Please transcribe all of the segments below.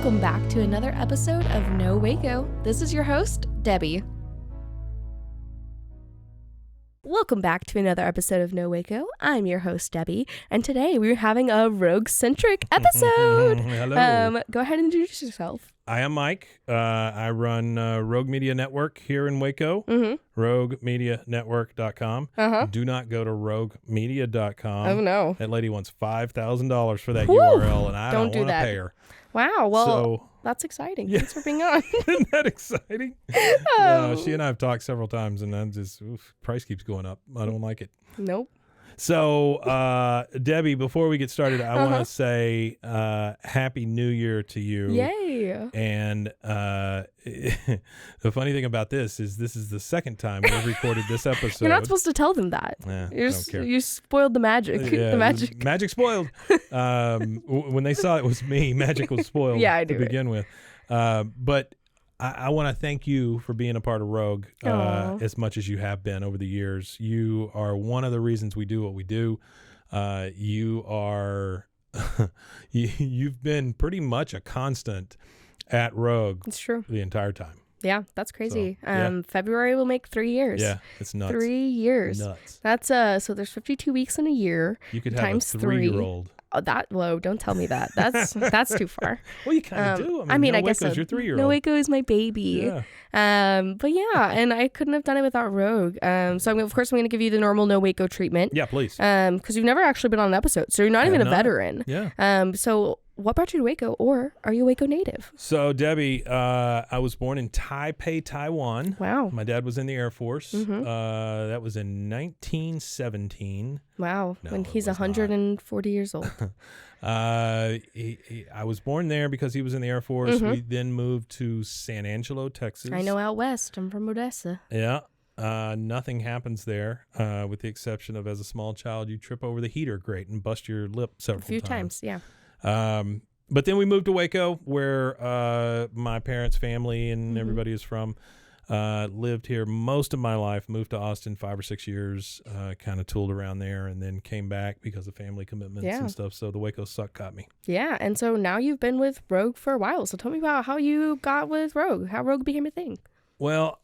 Welcome back to another episode of No Waco. This is your host, Debbie. Welcome back to another episode of No Waco. I'm your host, Debbie, and today we're having a rogue-centric episode. Hello. Go ahead and introduce yourself. I am Mike. I run Rogue Media Network here in Waco, roguemedianetwork.com. Do not go to roguemedia.com. Oh, no. That lady wants $5,000 for that Whew. URL, and I don't do want to that. pay her. Wow, well, So, that's exciting. Yeah. Thanks for being on. isn't that exciting? No, she and I have talked several times, and I'm just, price keeps going up. I don't like it. Nope. So, Debbie, before we get started, I want to say Happy New Year to you. Yay. And the funny thing about this is the second time we've recorded this episode. You're not supposed to tell them that. Don't care. You spoiled the magic. Yeah, the magic. Magic spoiled. When they saw it was me, magic was spoiled Yeah, I to knew it. begin with. But I want to thank you for being a part of Rogue as much as you have been over the years. You are one of the reasons we do what we do. You are, you've been pretty much a constant at Rogue. It's true. The entire time. Yeah, that's crazy. So, yeah. February will make 3 years. Yeah, it's nuts. 3 years. Nuts. That's so there's 52 weeks in a year. You could have times a 3. 3-year-old. Oh, whoa, don't tell me that. That's too far. Well, you kind of do. I mean, I guess Waco's so. your 3-year-old. No Waco is my baby. Yeah. But yeah, and I couldn't have done it without Rogue. So of course I'm going to give you the normal No Waco treatment. Yeah, please. Because you've never actually been on an episode, so you're not even a veteran. Yeah. So what brought you to Waco, or are you a Waco native? So, Debbie, I was born in Taipei, Taiwan. Wow. My dad was in the Air Force. That was in 1917. Wow. No, when it he's was 140 years old. I was born there because he was in the Air Force. We then moved to San Angelo, Texas. I know out west. I'm from Odessa. Yeah. Nothing happens there, with the exception of, as a small child, you trip over the heater grate and bust your lip several A few times, yeah. But then we moved to Waco, where my parents' family and everybody is from. Lived here most of my life, moved to Austin 5 or 6 years, kind of tooled around there, and then came back because of family commitments and stuff. So the Waco suck got me. Yeah, and so now you've been with Rogue for a while. So tell me about how you got with Rogue, how Rogue became a thing. Well,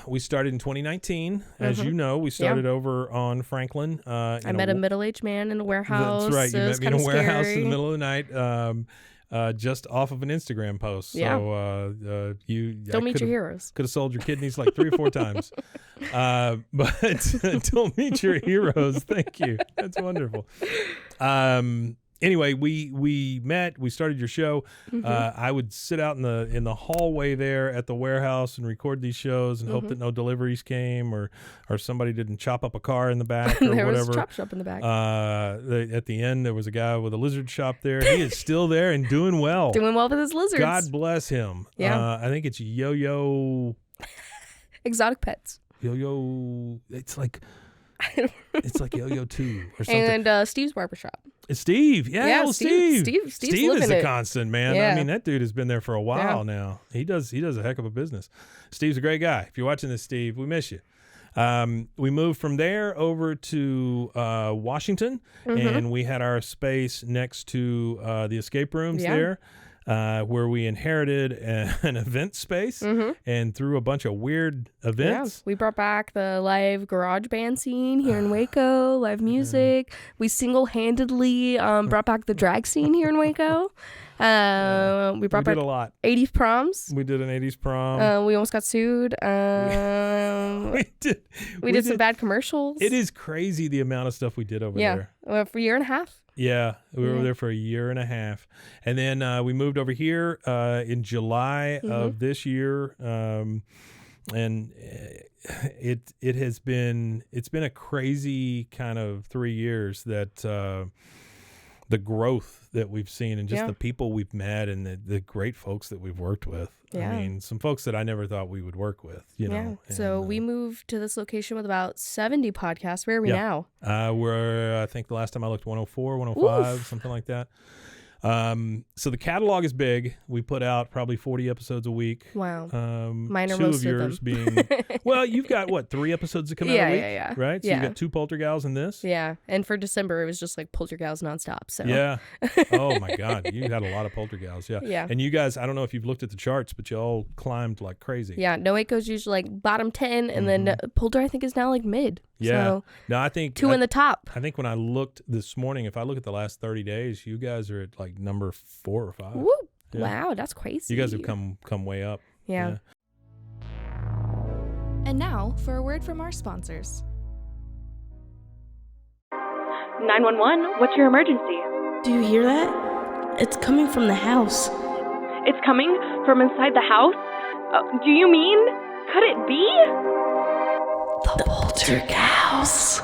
we started in 2019. As you know, we started over on Franklin. I met a middle-aged man in a warehouse. That's right. You met me in a warehouse scary. in the middle of the night. Just off of an Instagram post. Yeah. So Don't meet your heroes. Could have sold your kidneys like 3 or 4 times. But don't meet your heroes. Thank you. That's wonderful. Anyway, we met. We started your show. I would sit out in the hallway there at the warehouse and record these shows and hope that no deliveries came or somebody didn't chop up a car in the back or there whatever. was a chop shop in the back. At the end, there was a guy with a lizard shop there. He is still there and doing well. Doing well with his lizards. God bless him. Yeah. I think it's Yo-Yo. Exotic pets. Yo-Yo. It's like Yo-Yo 2 or something. And Steve's Barbershop. It's Steve. Yeah, well, Steve's Steve is living a it. constant, man. Yeah. I mean, that dude has been there for a while now. He does a heck of a business. Steve's a great guy. If you're watching this, Steve, we miss you. We moved from there over to Washington, and we had our space next to the escape rooms there. Where we inherited an event space and through a bunch of weird events. Yeah, we brought back the live garage band scene here in Waco, live music. We single-handedly brought back the drag scene here in Waco. We brought back did a lot. 80s proms. We did an 80s prom. We almost got sued. We did some bad commercials. It is crazy the amount of stuff we did over there. For a year and a half. Yeah, we were there for a year and a half, and then we moved over here in July of this year, and it's been a crazy kind of 3 years that the growth that we've seen and just the people we've met and the great folks that we've worked with. Yeah. I mean, some folks that I never thought we would work with, you know. So we moved to this location with about 70 podcasts. Where are we now? We're, I think the last time I looked, 104, 105, something like that. So the catalog is big. We put out probably 40 episodes a week. Wow. Mine are two most of yours them. being, well, you've got what, 3 episodes that come out a week? Yeah. Right? So yeah. you got 2 Poltergals in this? Yeah. And for December, it was just like Poltergals nonstop. So Yeah. Oh my God. You had a lot of Poltergals. Yeah. Yeah. And you guys, I don't know if you've looked at the charts, but you all climbed like crazy. Yeah. No Waco's usually like bottom 10, and then Polter I think is now like mid. Yeah. So No, I think 2 in the top. I think when I looked this morning, if I look at the last 30 days, you guys are at like number 4 or 5. Woo. Yeah. Wow, that's crazy. You guys have come way up. Yeah. And now for a word from our sponsors. 911, what's your emergency? Do you hear that? It's coming from the house. It's coming from inside the house? Do you mean? Could it be? The Poltergeist.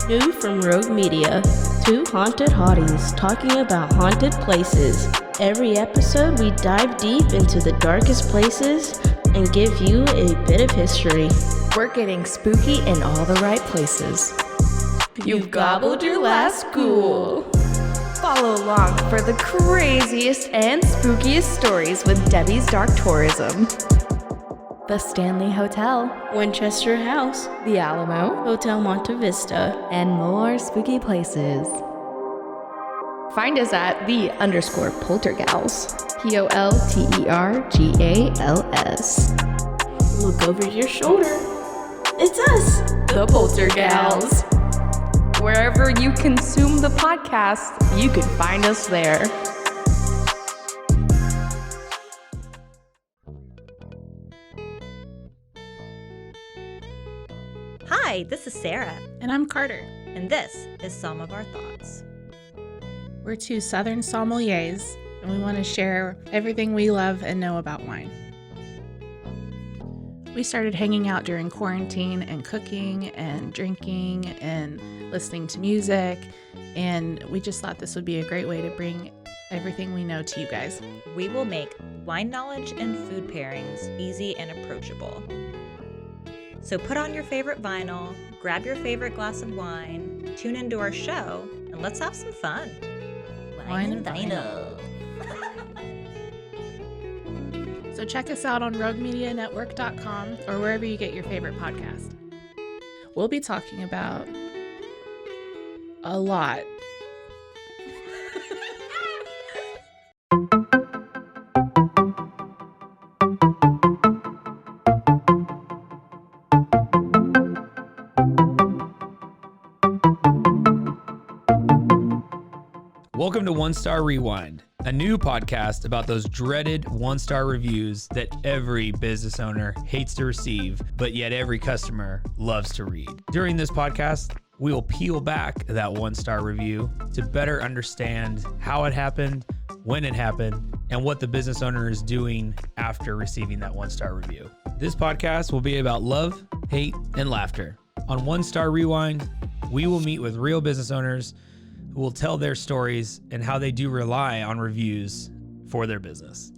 New from Rogue Media. 2 haunted hotties talking about haunted places. Every episode, we dive deep into the darkest places and give you a bit of history. We're getting spooky in all the right places. You've gobbled your last ghoul. Follow along for the craziest and spookiest stories with Debbie's Dark Tourism. The Stanley Hotel, Winchester House, The Alamo, Hotel Monte Vista, and more spooky places. Find us at _Poltergals. POLTERGALS. Look over your shoulder. It's us, The Poltergals. Wherever you consume the podcast, you can find us there. Hi, this is Sarah, And I'm Carter. and this is Some of Our Thoughts. We're 2 Southern sommeliers, and we want to share everything we love and know about wine. We started hanging out during quarantine and cooking and drinking and listening to music, and we just thought this would be a great way to bring everything we know to you guys. We will make wine knowledge and food pairings easy and approachable. So put on your favorite vinyl, grab your favorite glass of wine, tune into our show, and let's have some fun. Wine and vinyl. So check us out on roguemedianetwork.com or wherever you get your favorite podcast. We'll be talking about a lot. Welcome to One Star Rewind, a new podcast about those dreaded 1-star reviews that every business owner hates to receive, but yet every customer loves to read. During this podcast, we will peel back that 1-star review to better understand how it happened, when it happened, and what the business owner is doing after receiving that 1-star review. This podcast will be about love, hate, and laughter. On One Star Rewind, we will meet with real business owners who will tell their stories and how they do rely on reviews for their business.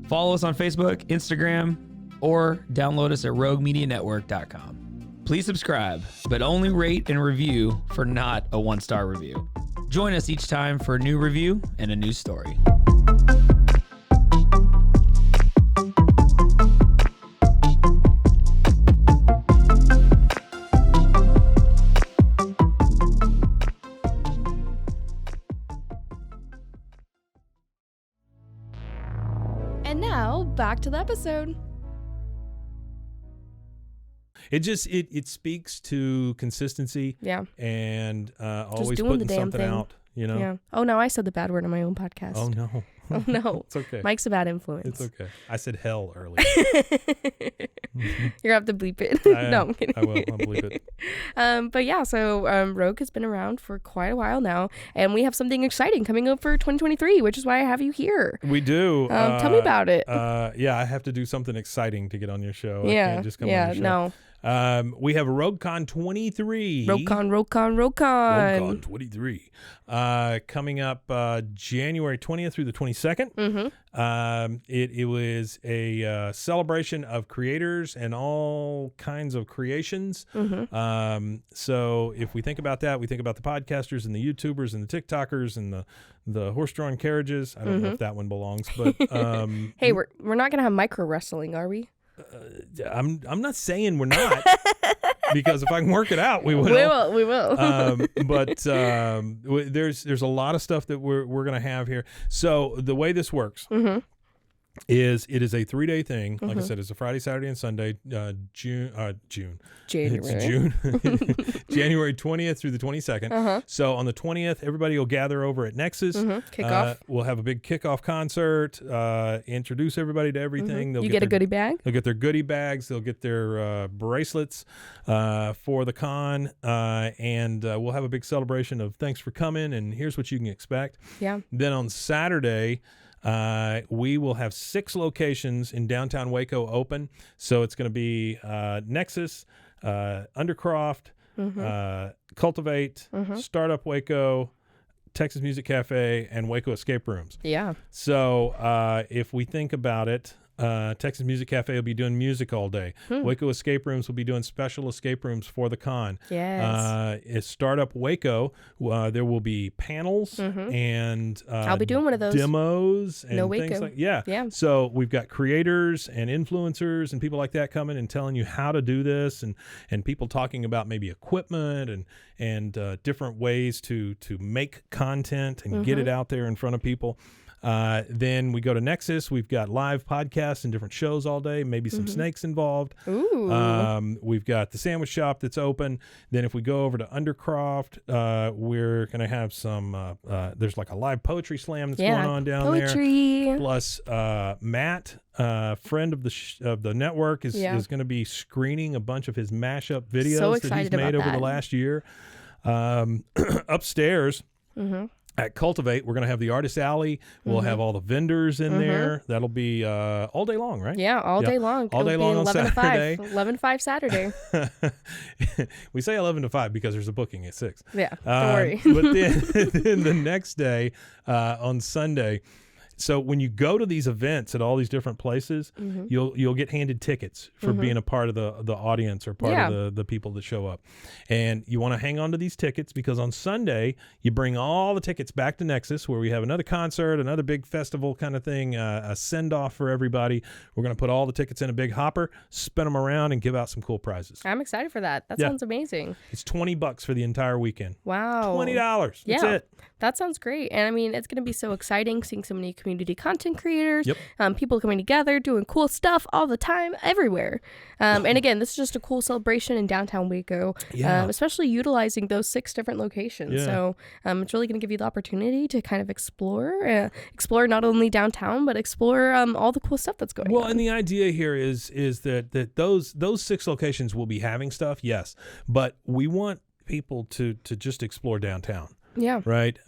Follow us on Facebook, Instagram, or download us at roguemedianetwork.com. Please subscribe, but only rate and review for not a 1-star review. Join us each time for a new review and a new story. And now, back to the episode. It just it speaks to consistency. Yeah. And always doing the putting damn something thing. out, you know. Yeah. Oh, no, I said the bad word on my own podcast. Oh no. Oh, no. It's okay. Mike's a bad influence. It's okay. I said hell earlier. You're going to have to bleep it. No, I'm kidding. I will. I'll bleep it. But yeah, so Rogue has been around for quite a while now, and we have something exciting coming up for 2023, which is why I have you here. We do. Tell me about it. Yeah, I have to do something exciting to get on your show. I Yeah. can't just come Yeah. on your show. No. We have RogueCon 23. RogueCon. 23. Coming up January 20th through the 22nd. Mm-hmm. It was a celebration of creators and all kinds of creations. Mm-hmm. So if we think about that, we think about the podcasters and the YouTubers and the TikTokers and the horse-drawn carriages. I don't know if that one belongs, but hey, we're not gonna have micro wrestling, are we? I'm not saying we're not, because if I can work it out, we will. We will. But there's a lot of stuff that we're gonna have here. So the way this works is it is a 3-day thing. Like I said, it's a Friday, Saturday, and Sunday. January. It's June. January 20th through the 22nd. So on the 20th, everybody will gather over at Nexus. Kickoff. We'll have a big kickoff concert. Introduce everybody to everything. You get a goodie bag. They'll get their goodie bags. They'll get their bracelets for the con, and we'll have a big celebration of thanks for coming. And here's what you can expect. Yeah. Then on Saturday, we will have 6 locations in downtown Waco open. So it's going to be Nexus, Undercroft, Cultivate, Startup Waco, Texas Music Cafe, and Waco Escape Rooms. Yeah. So if we think about it, Texas Music Cafe will be doing music all day. Waco Escape Rooms will be doing special escape rooms for the con. Yes. It's Startup Waco. There will be panels and I'll be doing one of those. Demos and No things Waco. like yeah. So we've got creators and influencers and people like that coming and telling you how to do this, and people talking about maybe equipment and different ways to make content and get it out there in front of people. Then we go to Nexus. We've got live podcasts and different shows all day, maybe some snakes involved. Ooh. We've got the sandwich shop that's open. Then if we go over to Undercroft, we're going to have some, there's like a live poetry slam that's going on down there. Plus Matt, friend of the network, is going to be screening a bunch of his mashup videos that he's made over the last year. Upstairs, at Cultivate, we're going to have the Artist Alley. We'll have all the vendors in there. That'll be all day long, right? Yeah, all day long. All day long on Saturday. 11 to 5 Saturday. We say 11 to 5 because there's a booking at 6. Yeah, don't worry. But then the next day, on Sunday, so when you go to these events at all these different places, you'll get handed tickets for being a part of the audience or part of the people that show up. And you want to hang on to these tickets because on Sunday, you bring all the tickets back to Nexus where we have another concert, another big festival kind of thing, a send-off for everybody. We're going to put all the tickets in a big hopper, spin them around, and give out some cool prizes. I'm excited for that. That sounds amazing. It's $20 for the entire weekend. Wow. $20. That's it. That sounds great. And I mean, it's going to be so exciting seeing so many community content creators, people coming together, doing cool stuff all the time, everywhere. And again, this is just a cool celebration in downtown Waco, especially utilizing those 6 different locations. Yeah. So it's really going to give you the opportunity to kind of explore not only downtown, but explore all the cool stuff that's going on. Well, and the idea here is that those 6 locations will be having stuff, yes, but we want people to just explore downtown. Yeah. Right.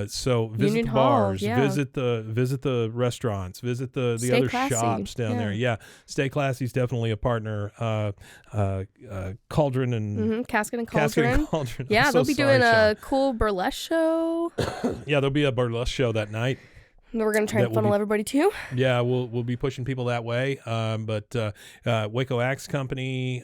So visit Union the Hall, bars, visit the restaurants, visit the Stay other classy. shops down there. Yeah. Stay Classy is definitely a partner. Cauldron and Casket and Casket Cauldron. and Cauldron. Yeah, I'm they'll so be sorry, doing Sean. a cool burlesque show. Yeah, there'll be a burlesque show that night. We're going to try and funnel everybody too. Yeah, we'll be pushing people that way. But Waco Axe Company,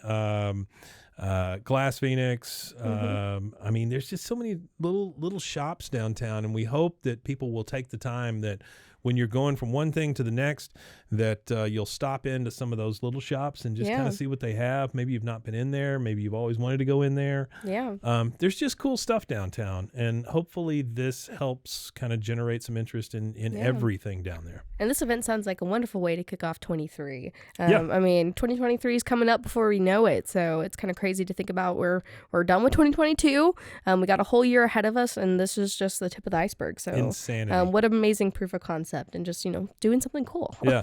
Glass Phoenix. I mean, there's just so many little shops downtown, and we hope that people will take the time that when you're going from one thing to the next, that you'll stop into some of those little shops and just kind of see what they have. Maybe you've not been in there. Maybe you've always wanted to go in there. Yeah. There's just cool stuff downtown, and hopefully this helps kind of generate some interest in everything down there. And this event sounds like a wonderful way to kick off 23. I mean, 2023 is coming up before we know it, so it's kind of crazy to think about we're done with 2022. We got a whole year ahead of us, and this is just the tip of the iceberg. So insanity. What an amazing proof of concept, and just doing something cool. Yeah.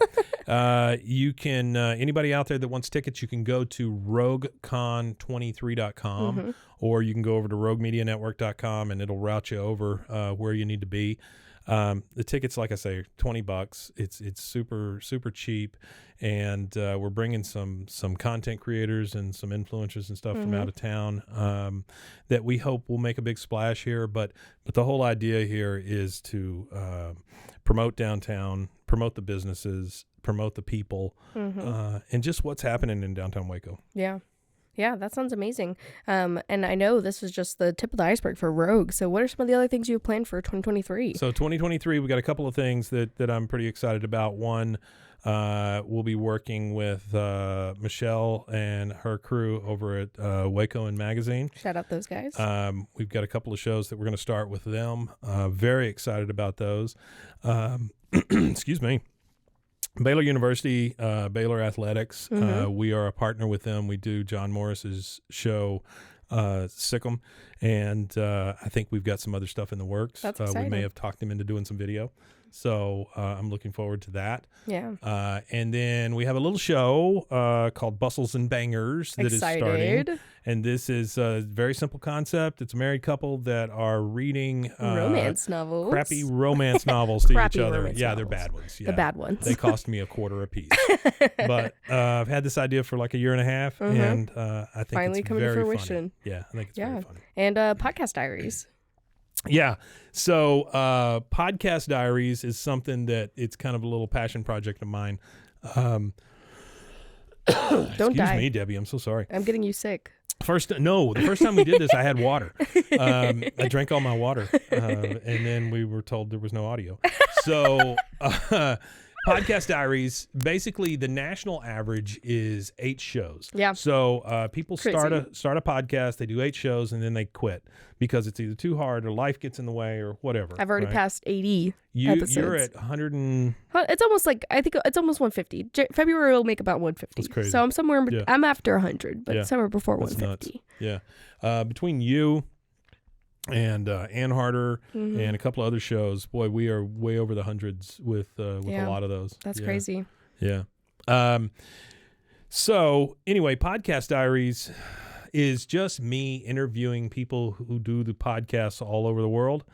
You can anybody out there that wants tickets, you can go to roguecon23.com or you can go over to roguemedianetwork.com and it'll route you over where you need to be. The tickets, like I say, $20. It's super, super cheap. And we're bringing some content creators and some influencers and stuff from out of town that we hope will make a big splash here. But the whole idea here is to promote downtown, promote the businesses, promote the people, and just what's happening in downtown Waco. Yeah. Yeah, that sounds amazing. And I know this is just the tip of the iceberg for Rogue. So what are some of the other things you have planned for 2023? So 2023, we got a couple of things that I'm pretty excited about. One, we'll be working with Michelle and her crew over at Waco and Magazine. Shout out those guys. We've got a couple of shows that we're going to start with them. Very excited about those. Excuse me. Baylor University, Baylor Athletics. We are a partner with them. We do John Morris's show, Sick'em, and I think we've got some other stuff in the works. That's exciting. We may have talked him into doing some video. So I'm looking forward to that. Yeah. And then we have a little show called Bustles and Bangers that is starting. And this is a very simple concept. It's a married couple that are reading romance novels. Crappy romance novels to each other. Yeah, novels. they're bad ones. Yeah. The bad ones. They cost me $0.25 a piece. But I've had this idea for like a year and a half, and I think finally it's coming very to fruition. Funny. Yeah, I think it's very funny. And Podcast Diaries. Yeah. So Podcast Diaries is something that it's kind of a little passion project of mine. Don't Excuse die. me, Debbie. I'm so sorry. I'm getting you sick. The first time we did this, I had water. I drank all my water, and then we were told there was no audio. So Podcast Diaries, basically the national average is 8 shows. Yeah. So people start Crazy. a podcast, they do 8 shows, and then they quit because it's either too hard or life gets in the way or whatever. I've already passed 80 episodes. You're at 100 and... It's almost like, I think it's almost 150. February will make about 150. That's crazy. So I'm somewhere, Yeah. I'm after 100, but Yeah. somewhere before That's 150. nuts. Yeah. Between you and Ann Harder and a couple of other shows, boy, we are way over the hundreds with a lot of those. That's crazy. Yeah. So anyway, Podcast Diaries is just me interviewing people who do the podcasts all over the world.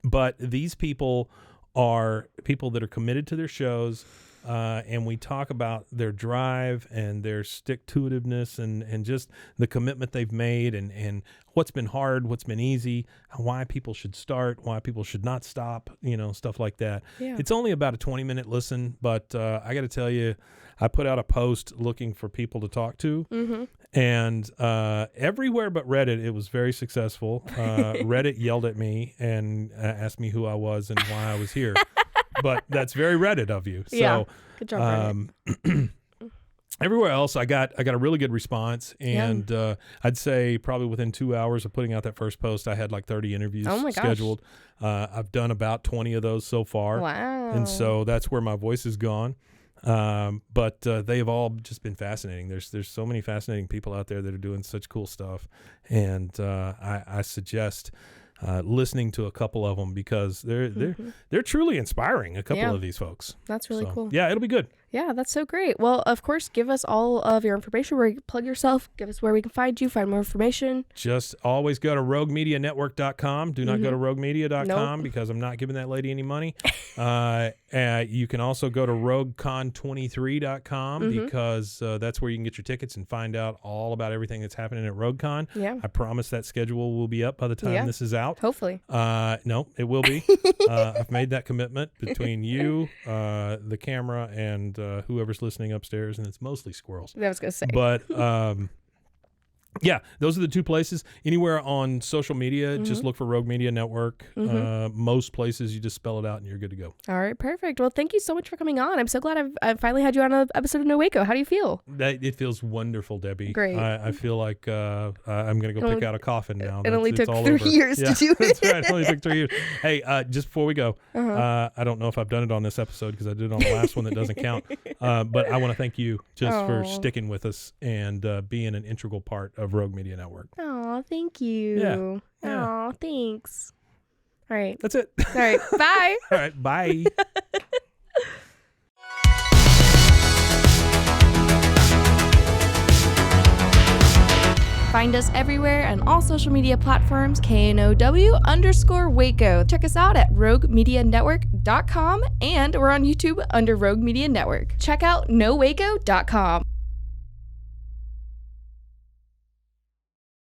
But these people are people that are committed to their shows, and we talk about their drive and their stick-to-itiveness and just the commitment they've made and what's been hard, what's been easy, why people should start, why people should not stop, stuff like that. Yeah. It's only about a 20-minute listen, but I got to tell you, I put out a post looking for people to talk to, and everywhere but Reddit, it was very successful. Reddit yelled at me and asked me who I was and why I was here. But that's very Reddit of you. So, yeah. Good job, Reddit. Everywhere else, I got a really good response, and I'd say probably within 2 hours of putting out that first post, I had like 30 interviews scheduled. I've done about 20 of those so far. Wow. And so that's where my voice is gone. But they have all just been fascinating. There's so many fascinating people out there that are doing such cool stuff, and I suggest listening to a couple of them because they're truly inspiring. A couple of these folks. That's really cool. Yeah, it'll be good. Yeah, that's so great. Well, of course, give us all of your information where you can plug yourself. Give us where we can find you, find more information. Just always go to roguemedianetwork.com. Do not go to roguemedia.com because I'm not giving that lady any money. You can also go to roguecon23.com because that's where you can get your tickets and find out all about everything that's happening at RogueCon. Yeah. I promise that schedule will be up by the time this is out. Hopefully. No, it will be. I've made that commitment between you, the camera, and whoever's listening upstairs, and it's mostly squirrels. I was going to say. But yeah, those are the two places. Anywhere on social media, just look for Rogue Media Network. Most places, you just spell it out and you're good to go. All right, perfect. Well, thank you so much for coming on. I'm so glad I've finally had you on an episode of No Waco. How do you feel? It feels wonderful, Debbie. Great. I feel like I'm going to go pick out a coffin now. It only took all 3 over. years to do it. That's right. It only took 3 years. Hey, just before we go, I don't know if I've done it on this episode because I did it on the last one that doesn't count. But I want to thank you just for sticking with us and being an integral part of Rogue Media Network. Oh, thank you. Yeah. Oh, thanks. All right. That's it. All right. Bye. All right. Bye. Find us everywhere on all social media platforms, KNOW_Waco. Check us out at roguemedianetwork.com, and we're on YouTube under Rogue Media Network. Check out nowaco.com.